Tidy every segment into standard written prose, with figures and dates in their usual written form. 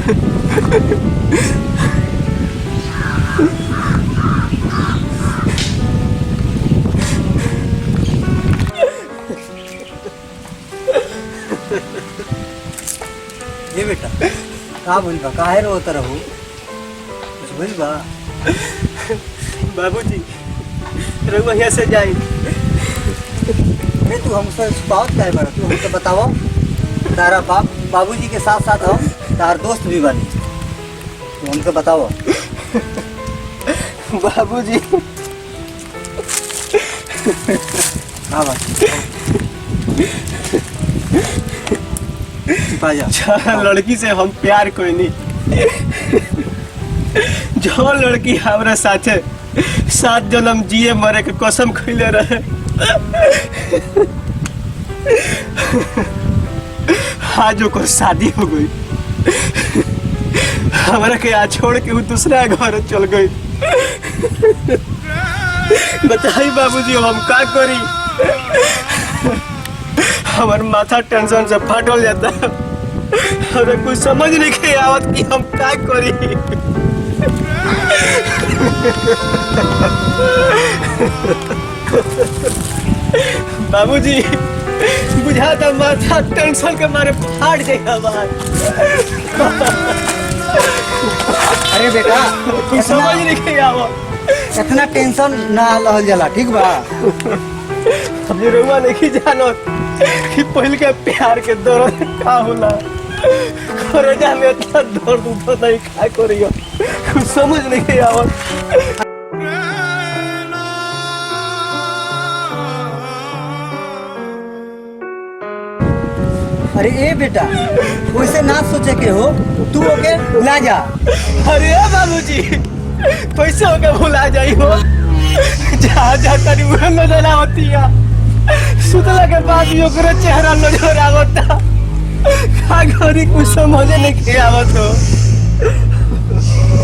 ये बेटा का बोल बा काहे रोत रहू कुछ बोल बा बाबूजी रघुआ यहाँ से जाए। अरे तू हमसे छुपावत काहे बड़ा तू हमको बताओ। तारा बाबूजी के साथ साथ हम तार दोस्त भी बनी तू हमको बताओ। बाबूजी हाँ बात छुपा जा। लड़की से हम प्यार कोई नहीं। जो लड़की हमारे साथे 7 जन्म जिए मरे के कसम खइले रहे आज ओकर शादी हो गई। हमारा के आज छोड़ के वो दूसरा घर चल गई। बताइए बाबूजी हम का करी। हमार माथा टेंशन से फाटल जाता। हमें कुछ समझ नहीं आवत कि हम क्या करी। बाबूजी बुझाता माथा टेंशन के मारे फाट जाएगा बाहर। अरे बेटा कुछ समझ नहीं आवत। इतना टेंशन ना लहल जाला ठीक बा। हमने रउआ नहीं जानो कि पहले के प्यार के दर्द का होला। खरजा में इतना दर्द उठता नहीं क्या करियो कुछ समझ नहीं आवत। अरे ए बेटा वैसे ना सोचे के हो तू ओके भुला जा। अरे बाबूजी कैसे होके भुला जाई हो। जहाँ जाता नहीं वह नजर आवती है। सुतला के बाद भी ओकरे चेहरा नजर आवता। का घरी कुछ समझ नहीं आवत हो।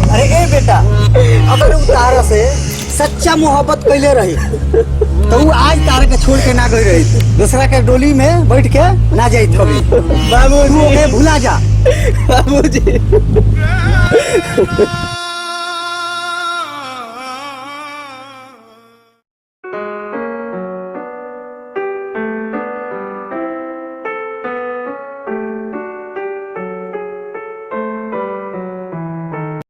अरे ए बेटा अगर तारा से सच्चा मोहब्बत कैले रही तो वो आज तारा के छोड़ के ना गई रही। दूसरा के डोली में बैठ के ना जाई कभी। बाबूजी भुला जा बाबूजी